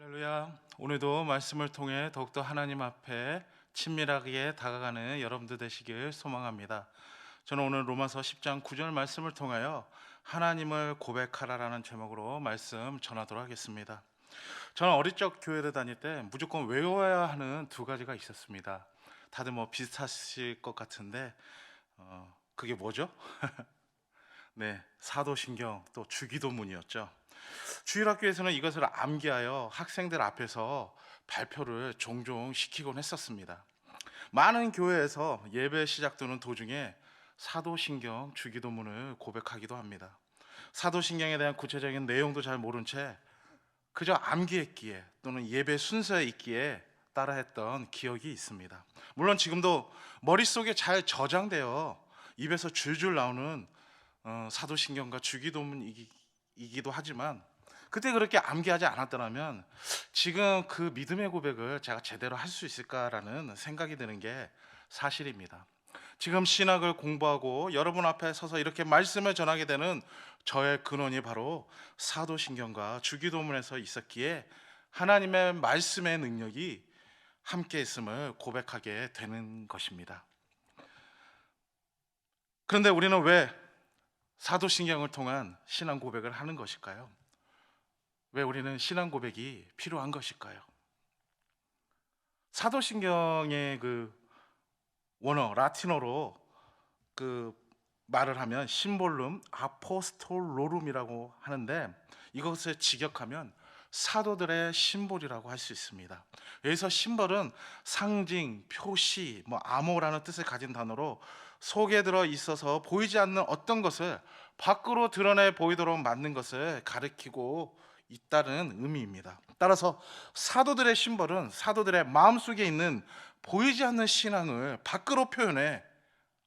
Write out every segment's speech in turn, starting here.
할렐루야. 오늘도 말씀을 통해 더욱더 하나님 앞에 친밀하게 다가가는 여러분들 되시길 소망합니다. 저는 오늘 로마서 10장 9절 말씀을 통하여 하나님을 고백하라라는 제목으로 말씀 전하도록 하겠습니다. 저는 어릴 적 교회를 다닐 때 무조건 외워야 하는 두 가지가 있었습니다. 다들 뭐 비슷하실 것 같은데 그게 뭐죠? 네, 사도신경 또 주기도문이었죠. 주일학교에서는 이것을 암기하여 학생들 앞에서 발표를 종종 시키곤 했었습니다. 많은 교회에서 예배 시작되는 도중에 사도신경 주기도문을 고백하기도 합니다. 사도신경에 대한 구체적인 내용도 잘 모른 채 그저 암기했기에 또는 예배 순서에 있기에 따라했던 기억이 있습니다. 물론 지금도 머릿속에 잘 저장되어 입에서 줄줄 나오는 사도신경과 주기도문이기도 하지만 그때 그렇게 암기하지 않았더라면 지금 그 믿음의 고백을 제가 제대로 할 수 있을까라는 생각이 드는 게 사실입니다. 지금 신학을 공부하고 여러분 앞에 서서 이렇게 말씀을 전하게 되는 저의 근원이 바로 사도신경과 주기도문에서 있었기에 하나님의 말씀의 능력이 함께 있음을 고백하게 되는 것입니다. 그런데 우리는 왜 사도신경을 통한 신앙 고백을 하는 것일까요? 왜 우리는 신앙 고백이 필요한 것일까요? 사도신경의 그 원어 라틴어로 그 말을 하면 심볼룸 아포스톨로룸이라고 하는데 이것을 직역하면 사도들의 심볼이라고 할 수 있습니다. 여기서 심볼은 상징, 표시, 암호라는 뜻을 가진 단어로 속에 들어 있어서 보이지 않는 어떤 것을 밖으로 드러내 보이도록 만든 것을 가리키고 있다는 의미입니다. 따라서 사도들의 심벌은 사도들의 마음속에 있는 보이지 않는 신앙을 밖으로 표현해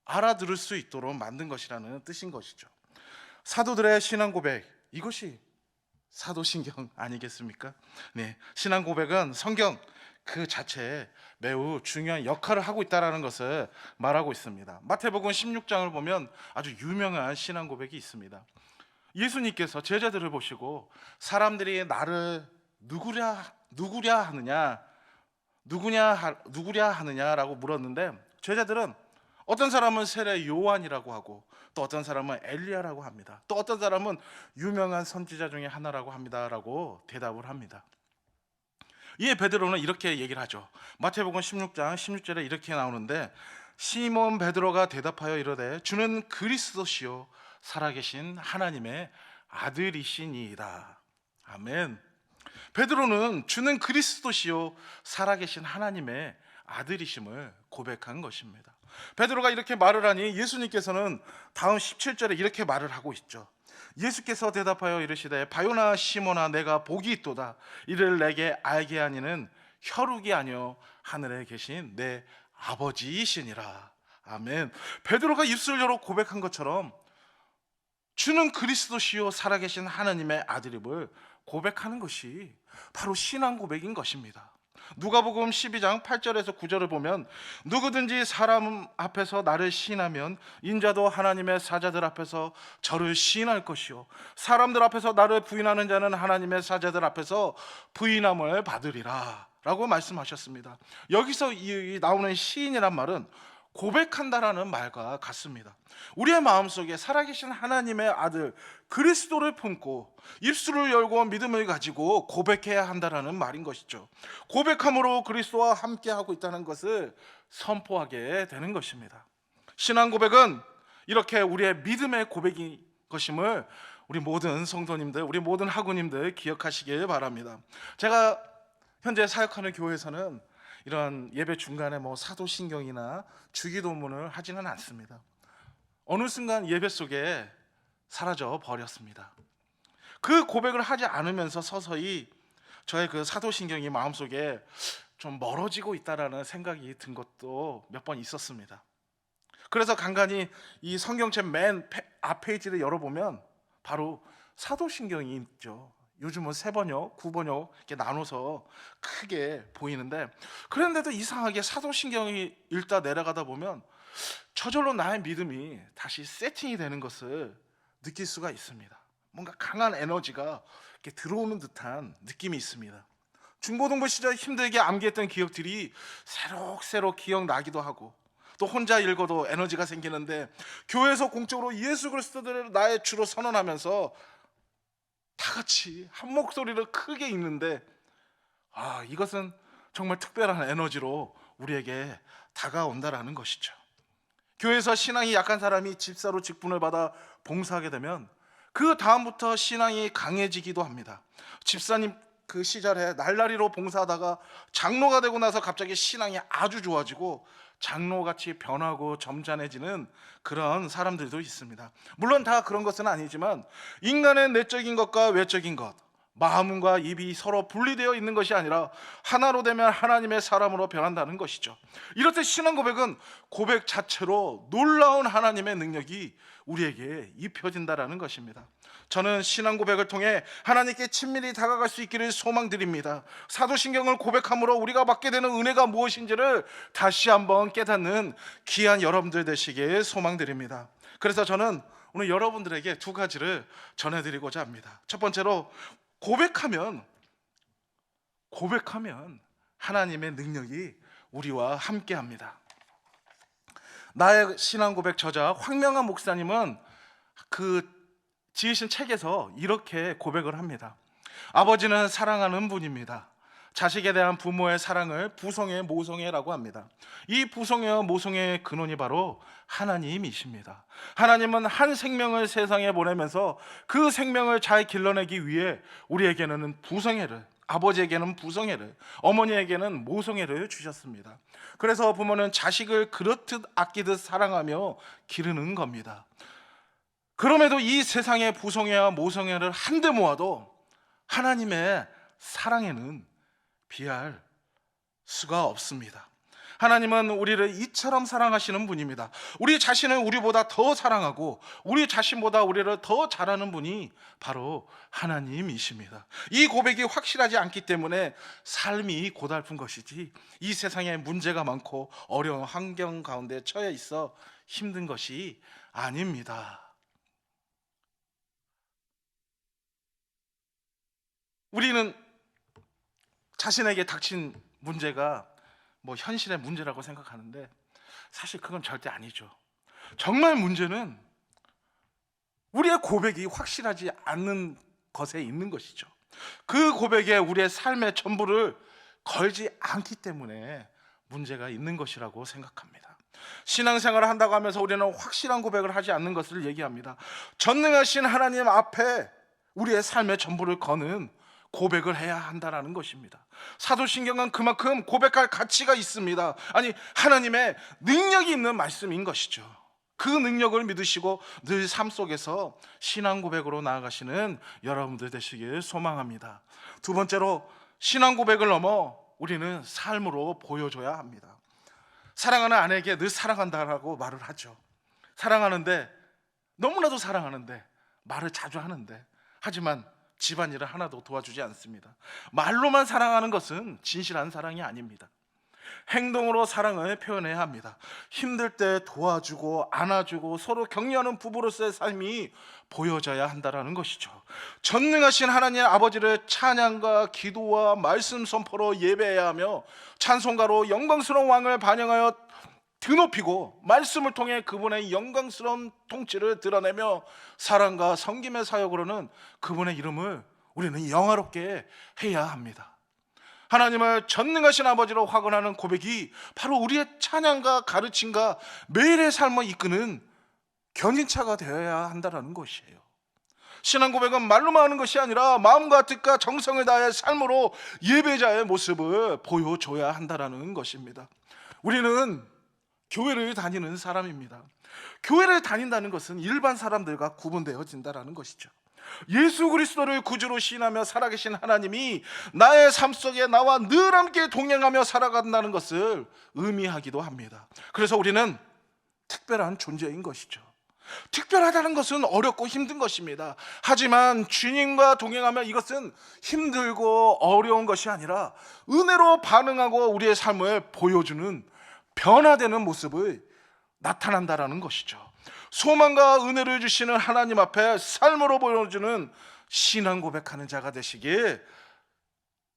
알아들을 수 있도록 만든 것이라는 뜻인 것이죠. 사도들의 신앙 고백, 이것이 사도신경 아니겠습니까? 네, 신앙 고백은 성경 그 자체에 매우 중요한 역할을 하고 있다는 것을 말하고 있습니다. 마태복음 16장을 보면 아주 유명한 신앙 고백이 있습니다. 예수님께서 제자들을 보시고 사람들이 나를 누구랴 하느냐라고 물었는데 제자들은 어떤 사람은 세례 요한이라고 하고 또 어떤 사람은 엘리야라고 합니다. 또 어떤 사람은 유명한 선지자 중에 하나라고 합니다라고 대답을 합니다. 이에 베드로는 이렇게 얘기를 하죠. 마태복음 16장 16절에 이렇게 나오는데 시몬 베드로가 대답하여 이르되 주는 그리스도시요 살아계신 하나님의 아들이시니이다. 아멘. 베드로는 주는 그리스도시요 살아계신 하나님의 아들이심을 고백한 것입니다. 베드로가 이렇게 말을 하니 예수님께서는 다음 17절에 이렇게 말을 하고 있죠. 예수께서 대답하여 이르시되 바요나 시몬아 내가 복이 있도다. 이를 내게 알게 하니는 혈육이 아니요 하늘에 계신 내 아버지이시니라. 아멘. 베드로가 입술 열어 고백한 것처럼 주는 그리스도시요 살아계신 하나님의 아들임을 고백하는 것이 바로 신앙 고백인 것입니다. 누가복음 12장 8절에서 9절을 보면 누구든지 사람 앞에서 나를 시인하면 인자도 하나님의 사자들 앞에서 저를 시인할 것이요 사람들 앞에서 나를 부인하는 자는 하나님의 사자들 앞에서 부인함을 받으리라 라고 말씀하셨습니다. 여기서 나오는 시인이란 말은 고백한다라는 말과 같습니다. 우리의 마음속에 살아계신 하나님의 아들 그리스도를 품고 입술을 열고 믿음을 가지고 고백해야 한다라는 말인 것이죠. 고백함으로 그리스도와 함께하고 있다는 것을 선포하게 되는 것입니다. 신앙 고백은 이렇게 우리의 믿음의 고백인 것임을 우리 모든 성도님들, 우리 모든 학우님들 기억하시길 바랍니다. 제가 현재 사역하는 교회에서는 이런 예배 중간에 사도신경이나 주기도문을 하지는 않습니다. 어느 순간 예배 속에 사라져 버렸습니다. 그 고백을 하지 않으면서 서서히 저의 그 사도신경이 마음속에 좀 멀어지고 있다라는 생각이 든 것도 몇 번 있었습니다. 그래서 간간히 이 성경책 맨 앞페이지를 열어보면 바로 사도신경이 있죠. 요즘은 3번역, 9번역 이렇게 나눠서 크게 보이는데 그런데도 이상하게 사도신경이 읽다 내려가다 보면 저절로 나의 믿음이 다시 세팅이 되는 것을 느낄 수가 있습니다. 뭔가 강한 에너지가 이렇게 들어오는 듯한 느낌이 있습니다. 중고등부 시절 힘들게 암기했던 기억들이 새록새록 기억나기도 하고, 또 혼자 읽어도 에너지가 생기는데, 교회에서 공적으로 예수 그리스도를 나의 주로 선언하면서 다 같이 한 목소리로 크게 읽는데, 이것은 정말 특별한 에너지로 우리에게 다가온다라는 것이죠. 교회에서 신앙이 약한 사람이 집사로 직분을 받아 봉사하게 되면 그 다음부터 신앙이 강해지기도 합니다. 집사님 그 시절에 날라리로 봉사하다가 장로가 되고 나서 갑자기 신앙이 아주 좋아지고 장로같이 변하고 점잖해지는 그런 사람들도 있습니다. 물론 다 그런 것은 아니지만, 인간의 내적인 것과 외적인 것, 마음과 입이 서로 분리되어 있는 것이 아니라 하나로 되면 하나님의 사람으로 변한다는 것이죠. 이렇듯 신앙 고백은 고백 자체로 놀라운 하나님의 능력이 우리에게 입혀진다라는 것입니다. 저는 신앙 고백을 통해 하나님께 친밀히 다가갈 수 있기를 소망드립니다. 사도신경을 고백함으로 우리가 받게 되는 은혜가 무엇인지를 다시 한번 깨닫는 귀한 여러분들 되시길 소망드립니다. 그래서 저는 오늘 여러분들에게 두 가지를 전해드리고자 합니다. 첫 번째로, 고백하면 하나님의 능력이 우리와 함께합니다. 나의 신앙 고백 저자 황명한 목사님은 그 지으신 책에서 이렇게 고백을 합니다. 아버지는 사랑하는 분입니다. 자식에 대한 부모의 사랑을 부성애 모성애라고 합니다. 이 부성애와 모성애의 근원이 바로 하나님이십니다. 하나님은 한 생명을 세상에 보내면서 그 생명을 잘 길러내기 위해 우리에게는 부성애를, 아버지에게는 부성애를, 어머니에게는 모성애를 주셨습니다. 그래서 부모는 자식을 그렇듯 아끼듯 사랑하며 기르는 겁니다. 그럼에도 이 세상의 부성애와 모성애를 한데 모아도 하나님의 사랑에는 비할 수가 없습니다. 하나님은 우리를 이처럼 사랑하시는 분입니다. 우리 자신을 우리보다 더 사랑하고 우리 자신보다 우리를 더 잘하는 분이 바로 하나님이십니다. 이 고백이 확실하지 않기 때문에 삶이 고달픈 것이지, 이 세상에 문제가 많고 어려운 환경 가운데 처해 있어 힘든 것이 아닙니다. 우리는 자신에게 닥친 문제가 현실의 문제라고 생각하는데, 사실 그건 절대 아니죠. 정말 문제는 우리의 고백이 확실하지 않는 것에 있는 것이죠. 그 고백에 우리의 삶의 전부를 걸지 않기 때문에 문제가 있는 것이라고 생각합니다. 신앙생활을 한다고 하면서 우리는 확실한 고백을 하지 않는 것을 얘기합니다. 전능하신 하나님 앞에 우리의 삶의 전부를 거는 고백을 해야 한다는 것입니다. 사도신경은 그만큼 고백할 가치가 있습니다. 아니, 하나님의 능력이 있는 말씀인 것이죠. 그 능력을 믿으시고 늘 삶 속에서 신앙 고백으로 나아가시는 여러분들 되시길 소망합니다. 두 번째로, 신앙 고백을 넘어 우리는 삶으로 보여줘야 합니다. 사랑하는 아내에게 늘 사랑한다라고 말을 하죠. 사랑하는데, 너무나도 사랑하는데 말을 자주 하는데, 하지만 집안일을 하나도 도와주지 않습니다. 말로만 사랑하는 것은 진실한 사랑이 아닙니다. 행동으로 사랑을 표현해야 합니다. 힘들 때 도와주고 안아주고 서로 격려하는 부부로서의 삶이 보여져야 한다는 것이죠. 전능하신 하나님 아버지를 찬양과 기도와 말씀 선포로 예배해야 하며, 찬송가로 영광스러운 왕을 반영하여 드높이고, 말씀을 통해 그분의 영광스러운 통치를 드러내며 사랑과 섬김의 사역으로는 그분의 이름을 우리는 영화롭게 해야 합니다. 하나님을 전능하신 아버지로 확언하는 고백이 바로 우리의 찬양과 가르침과 매일의 삶을 이끄는 견인차가 되어야 한다는 것이에요. 신앙 고백은 말로만 하는 것이 아니라 마음과 뜻과 정성을 다해 삶으로 예배자의 모습을 보여줘야 한다는 것입니다. 우리는 교회를 다니는 사람입니다. 교회를 다닌다는 것은 일반 사람들과 구분되어진다는 것이죠. 예수 그리스도를 구주로 시인하며 살아계신 하나님이 나의 삶 속에 나와 늘 함께 동행하며 살아간다는 것을 의미하기도 합니다. 그래서 우리는 특별한 존재인 것이죠. 특별하다는 것은 어렵고 힘든 것입니다. 하지만 주님과 동행하며 이것은 힘들고 어려운 것이 아니라 은혜로 반응하고 우리의 삶을 보여주는 변화되는 모습을 나타난다라는 것이죠. 소망과 은혜를 주시는 하나님 앞에 삶으로 보여주는 신앙 고백하는 자가 되시길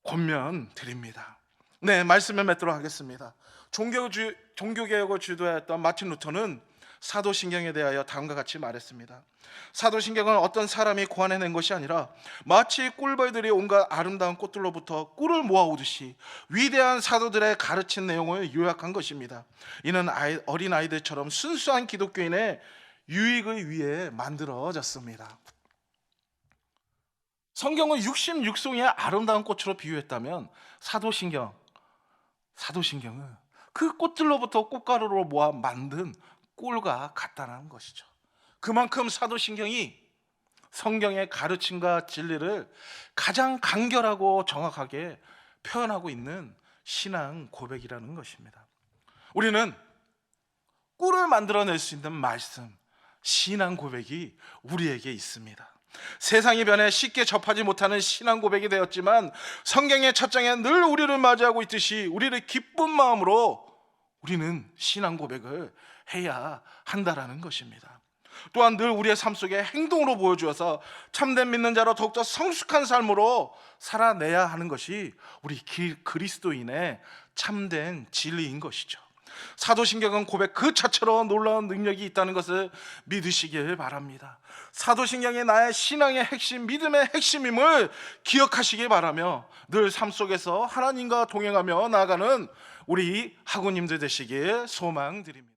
권면드립니다. 네, 말씀을 맺도록 하겠습니다. 종교개혁을 주도했던 마틴 루터는 사도신경에 대하여 다음과 같이 말했습니다. 사도신경은 어떤 사람이 고안해낸 것이 아니라 마치 꿀벌들이 온갖 아름다운 꽃들로부터 꿀을 모아오듯이 위대한 사도들의 가르친 내용을 요약한 것입니다. 이는 어린 아이들처럼 순수한 기독교인의 유익을 위해 만들어졌습니다. 성경은 66송의 아름다운 꽃으로 비유했다면 사도신경은 그 꽃들로부터 꽃가루로 모아 만든 꿀과 같다는 것이죠. 그만큼 사도신경이 성경의 가르침과 진리를 가장 간결하고 정확하게 표현하고 있는 신앙 고백이라는 것입니다. 우리는 꿀을 만들어낼 수 있는 말씀, 신앙 고백이 우리에게 있습니다. 세상이 변해 쉽게 접하지 못하는 신앙 고백이 되었지만 성경의 첫 장에 늘 우리를 맞이하고 있듯이 우리를 기쁜 마음으로 우리는 신앙 고백을 해야 한다라는 것입니다. 또한 늘 우리의 삶 속에 행동으로 보여주어서 참된 믿는 자로 더욱더 성숙한 삶으로 살아내야 하는 것이 우리 그리스도인의 참된 진리인 것이죠. 사도신경은 고백 그 자체로 놀라운 능력이 있다는 것을 믿으시길 바랍니다. 사도신경이 나의 신앙의 핵심, 믿음의 핵심임을 기억하시길 바라며 늘 삶 속에서 하나님과 동행하며 나아가는 우리 학우님들 되시길 소망드립니다.